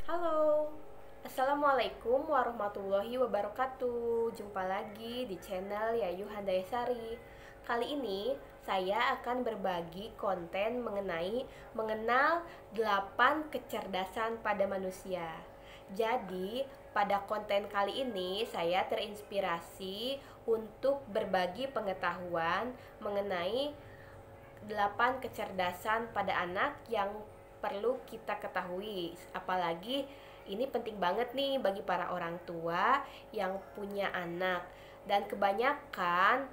Halo, Assalamualaikum warahmatullahi wabarakatuh. Jumpa lagi di channel Yayu Handayasari. Kali ini saya akan berbagi konten mengenai mengenal 8 kecerdasan pada manusia. Jadi, pada konten kali ini saya terinspirasi untuk berbagi pengetahuan mengenai 8 kecerdasan pada anak yang perlu kita ketahui. Apalagi ini penting banget nih bagi para orang tua yang punya anak. Dan kebanyakan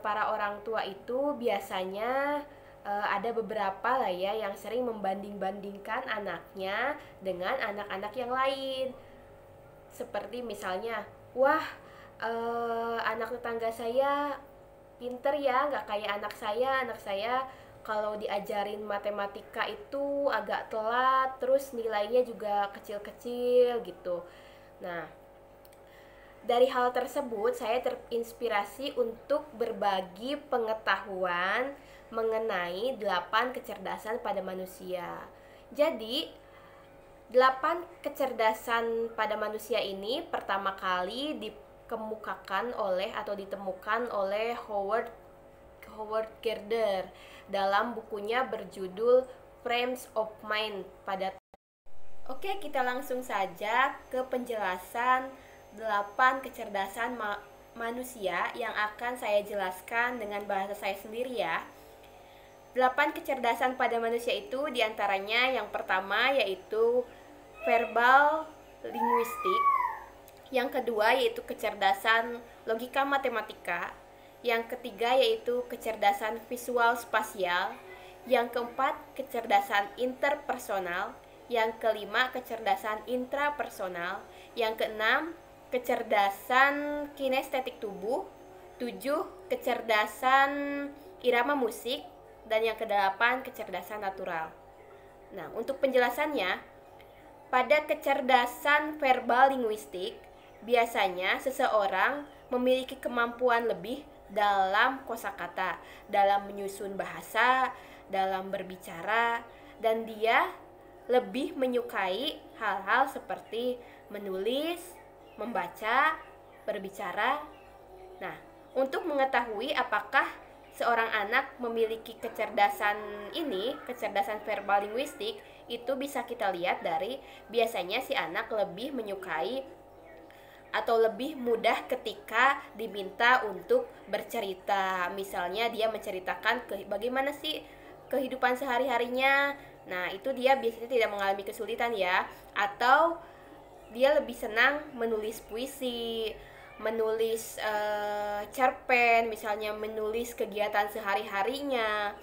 para orang tua itu biasanya ada beberapa lah ya yang sering membanding-bandingkan anaknya dengan anak-anak yang lain. Seperti misalnya, wah, anak tetangga saya pinter ya, nggak kayak anak saya kalau diajarin matematika itu agak telat, terus nilainya juga kecil-kecil gitu. Nah, dari hal tersebut saya terinspirasi untuk berbagi pengetahuan mengenai 8 kecerdasan pada manusia. Jadi, 8 kecerdasan pada manusia ini pertama kali dikemukakan oleh atau ditemukan oleh Howard Gardner dalam bukunya berjudul Frames of Mind pada. Oke, kita langsung saja ke penjelasan 8 kecerdasan manusia yang akan saya jelaskan dengan bahasa saya sendiri ya. 8 kecerdasan pada manusia itu diantaranya yang pertama yaitu verbal linguistik, yang kedua yaitu kecerdasan logika matematika, yang ketiga yaitu kecerdasan visual spasial, yang keempat kecerdasan interpersonal, yang kelima kecerdasan intrapersonal, yang keenam kecerdasan kinestetik tubuh, 7 kecerdasan irama musik, dan yang kedelapan kecerdasan natural. Nah, untuk penjelasannya, pada kecerdasan verbal linguistik, biasanya seseorang memiliki kemampuan lebih dalam kosakata, dalam menyusun bahasa, dalam berbicara, dan dia lebih menyukai hal-hal seperti menulis, membaca, berbicara. Nah, untuk mengetahui apakah seorang anak memiliki kecerdasan ini, kecerdasan verbal linguistik, itu bisa kita lihat dari biasanya si anak lebih menyukai atau lebih mudah ketika diminta untuk bercerita. Misalnya dia menceritakan bagaimana sih kehidupan sehari-harinya. Nah, itu dia biasanya tidak mengalami kesulitan ya. Atau dia lebih senang menulis puisi, menulis cerpen, misalnya menulis kegiatan sehari-harinya.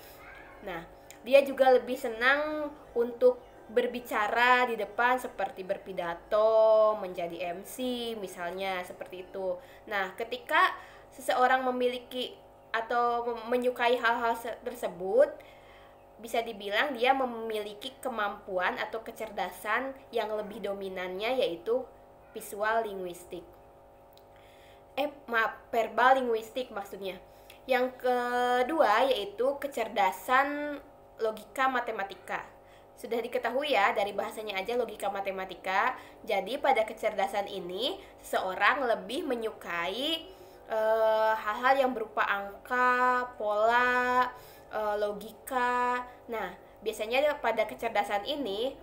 Nah, dia juga lebih senang untuk berbicara di depan seperti berpidato, menjadi MC misalnya seperti itu. Nah, ketika seseorang memiliki atau menyukai hal-hal tersebut, bisa dibilang dia memiliki kemampuan atau kecerdasan yang lebih dominannya yaitu visual linguistik. Verbal linguistik maksudnya. Yang kedua yaitu kecerdasan logika matematika. Sudah diketahui ya dari bahasanya aja logika matematika. Jadi pada kecerdasan ini seseorang lebih menyukai hal-hal yang berupa angka, pola, logika. Nah, biasanya pada kecerdasan ini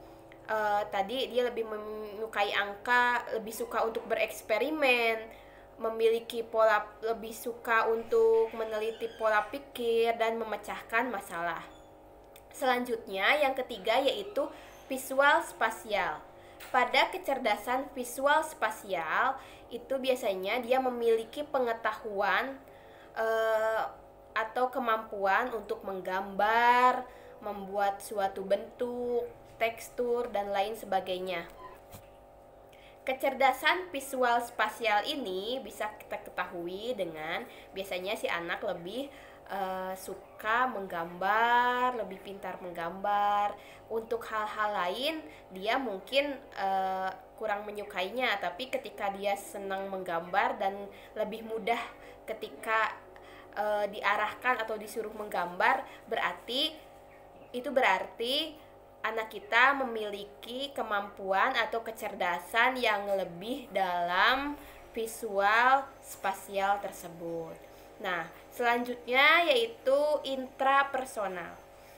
tadi dia lebih menyukai angka, lebih suka untuk bereksperimen, memiliki pola, lebih suka untuk meneliti pola pikir dan memecahkan masalah. Selanjutnya yang ketiga yaitu visual spasial. Pada kecerdasan visual spasial itu biasanya dia memiliki pengetahuan atau kemampuan untuk menggambar, membuat suatu bentuk, tekstur, dan lain sebagainya. Kecerdasan visual spasial ini bisa kita ketahui dengan biasanya si anak lebih suka menggambar, lebih pintar menggambar. Untuk hal-hal lain dia mungkin kurang menyukainya, tapi ketika dia senang menggambar dan lebih mudah ketika diarahkan atau disuruh menggambar, berarti anak kita memiliki kemampuan atau kecerdasan yang lebih dalam visual spasial tersebut. Nah, selanjutnya yaitu intrapersonal.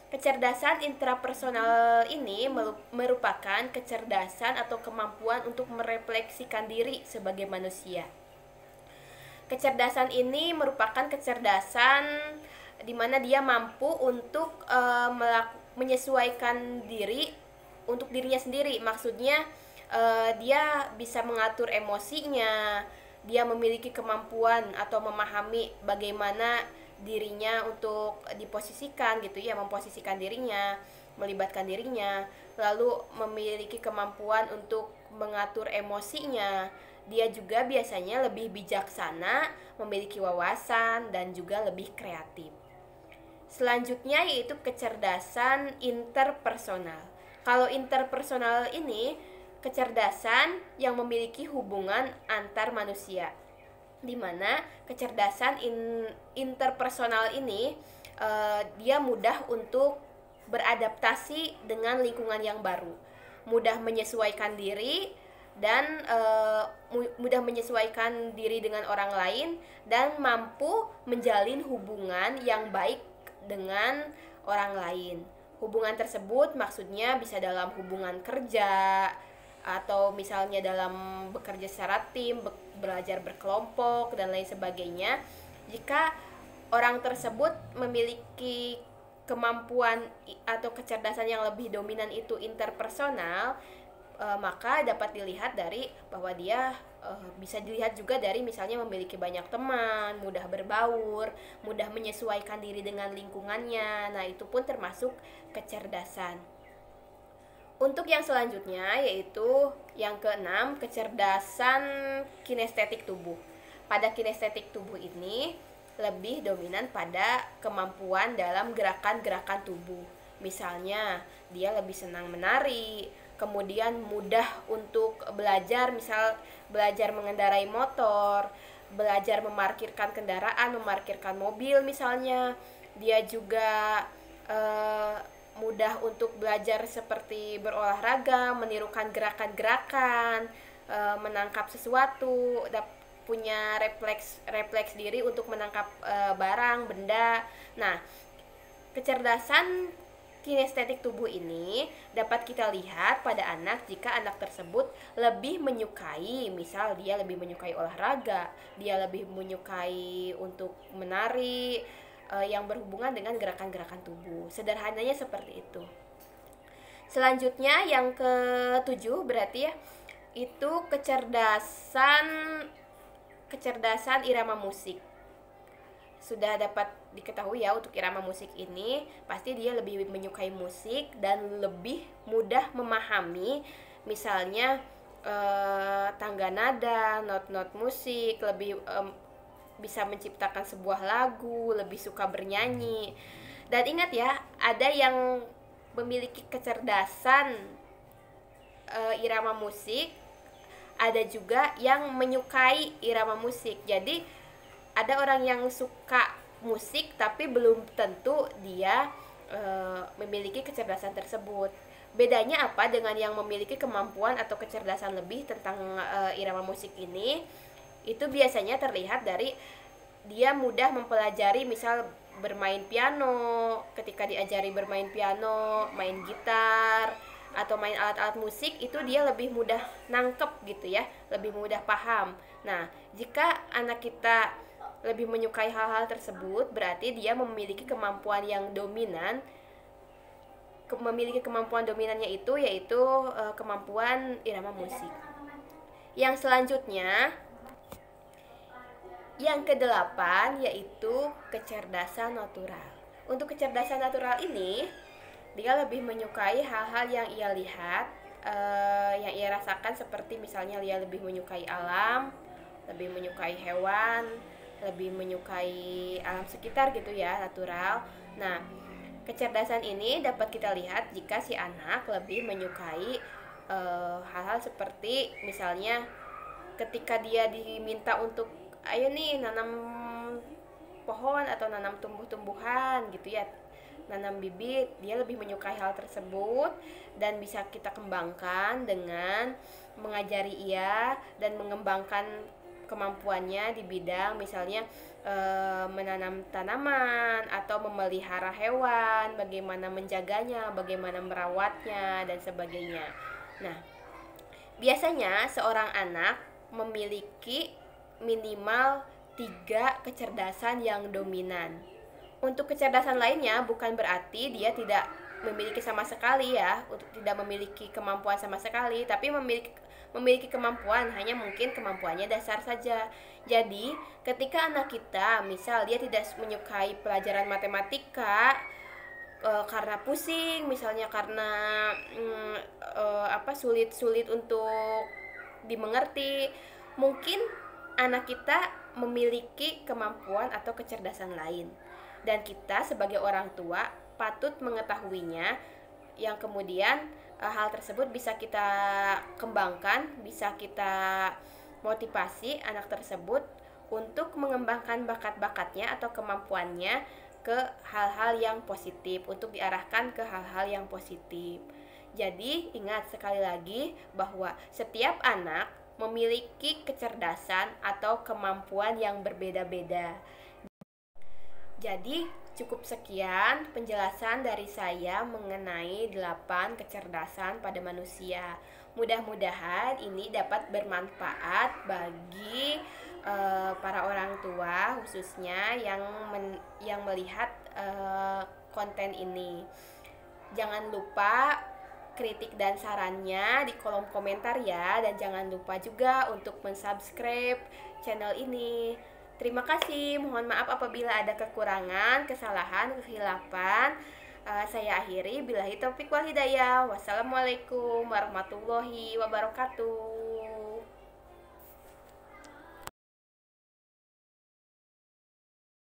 Kecerdasan intrapersonal ini merupakan kecerdasan atau kemampuan untuk merefleksikan diri sebagai manusia. Kecerdasan ini merupakan kecerdasan di mana dia mampu untuk menyesuaikan diri untuk dirinya sendiri. Maksudnya dia bisa mengatur emosinya, dia memiliki kemampuan atau memahami bagaimana dirinya untuk diposisikan gitu ya, memposisikan dirinya, melibatkan dirinya, lalu memiliki kemampuan untuk mengatur emosinya. Dia juga biasanya lebih bijaksana, memiliki wawasan, dan juga lebih kreatif. Selanjutnya yaitu kecerdasan interpersonal. Kalau interpersonal ini kecerdasan yang memiliki hubungan antar manusia, di mana kecerdasan interpersonal ini dia mudah untuk beradaptasi dengan lingkungan yang baru, mudah menyesuaikan diri dan mudah menyesuaikan diri dengan orang lain, dan mampu menjalin hubungan yang baik dengan orang lain. Hubungan tersebut maksudnya bisa dalam hubungan kerja, atau misalnya dalam bekerja secara tim, belajar berkelompok, dan lain sebagainya. Jika orang tersebut memiliki kemampuan atau kecerdasan yang lebih dominan itu interpersonal, maka dapat dilihat dari bahwa dia bisa dilihat juga dari misalnya memiliki banyak teman, mudah berbaur, mudah menyesuaikan diri dengan lingkungannya. Nah, itu pun termasuk kecerdasan. Untuk yang selanjutnya yaitu yang keenam, kecerdasan kinestetik tubuh. Pada kinestetik tubuh ini lebih dominan pada kemampuan dalam gerakan-gerakan tubuh. Misalnya, dia lebih senang menari, kemudian mudah untuk belajar, misal belajar mengendarai motor, belajar memarkirkan kendaraan, memarkirkan mobil misalnya. Dia juga mudah untuk belajar seperti berolahraga, menirukan gerakan-gerakan, menangkap sesuatu, punya refleks diri untuk menangkap barang, benda. Nah, kecerdasan kinestetik tubuh ini dapat kita lihat pada anak jika anak tersebut lebih menyukai, misal dia lebih menyukai olahraga, dia lebih menyukai untuk menari, yang berhubungan dengan gerakan-gerakan tubuh. Sederhananya seperti itu. Selanjutnya yang ketujuh berarti ya, itu kecerdasan irama musik. Sudah dapat diketahui ya, untuk irama musik ini pasti dia lebih menyukai musik dan lebih mudah memahami misalnya tangga nada, not-not musik, lebih bisa menciptakan sebuah lagu, lebih suka bernyanyi. Dan ingat ya, ada yang memiliki kecerdasan irama musik, ada juga yang menyukai irama musik. Jadi ada orang yang suka musik tapi belum tentu dia memiliki kecerdasan tersebut. Bedanya apa dengan yang memiliki kemampuan atau kecerdasan lebih tentang irama musik ini? Itu biasanya terlihat dari dia mudah mempelajari, misal bermain piano. Ketika diajari bermain piano, main gitar, atau main alat-alat musik, itu dia lebih mudah nangkep gitu ya, lebih mudah paham. Nah, jika anak kita lebih menyukai hal-hal tersebut, berarti dia memiliki kemampuan yang dominan. Memiliki kemampuan dominannya itu yaitu kemampuan irama musik. Yang selanjutnya, yang kedelapan yaitu kecerdasan natural. Untuk kecerdasan natural ini, dia lebih menyukai hal-hal yang ia lihat, yang ia rasakan, seperti misalnya dia lebih menyukai alam, lebih menyukai hewan, lebih menyukai alam sekitar gitu ya, natural. Nah, kecerdasan ini dapat kita lihat jika si anak lebih menyukai hal-hal seperti misalnya ketika dia diminta untuk ayo nih nanam pohon atau nanam tumbuh-tumbuhan gitu ya, nanam bibit, dia lebih menyukai hal tersebut dan bisa kita kembangkan dengan mengajari ia dan mengembangkan kemampuannya di bidang misalnya menanam tanaman atau memelihara hewan, bagaimana menjaganya, bagaimana merawatnya dan sebagainya. Nah, biasanya seorang anak memiliki minimal 3 kecerdasan yang dominan. Untuk kecerdasan lainnya bukan berarti dia tidak memiliki sama sekali ya, untuk tidak memiliki kemampuan sama sekali, tapi memiliki kemampuan, hanya mungkin kemampuannya dasar saja. Jadi, ketika anak kita misal dia tidak menyukai pelajaran matematika karena pusing, misalnya karena sulit-sulit untuk dimengerti, mungkin anak kita memiliki kemampuan atau kecerdasan lain dan kita sebagai orang tua patut mengetahuinya, yang kemudian hal tersebut bisa kita kembangkan, bisa kita motivasi anak tersebut untuk mengembangkan bakat-bakatnya atau kemampuannya ke hal-hal yang positif, untuk diarahkan ke hal-hal yang positif. Jadi ingat sekali lagi bahwa setiap anak memiliki kecerdasan atau kemampuan yang berbeda-beda. Jadi cukup sekian penjelasan dari saya mengenai 8 kecerdasan pada manusia. Mudah-mudahan ini dapat bermanfaat bagi para orang tua khususnya yang melihat konten ini. Jangan lupa kritik dan sarannya di kolom komentar ya, dan jangan lupa juga untuk mensubscribe channel ini. Terima kasih, mohon maaf apabila ada kekurangan, kesalahan, kekhilafan. Saya akhiri, billahi taufiq wal hidayah. Wassalamualaikum warahmatullahi wabarakatuh.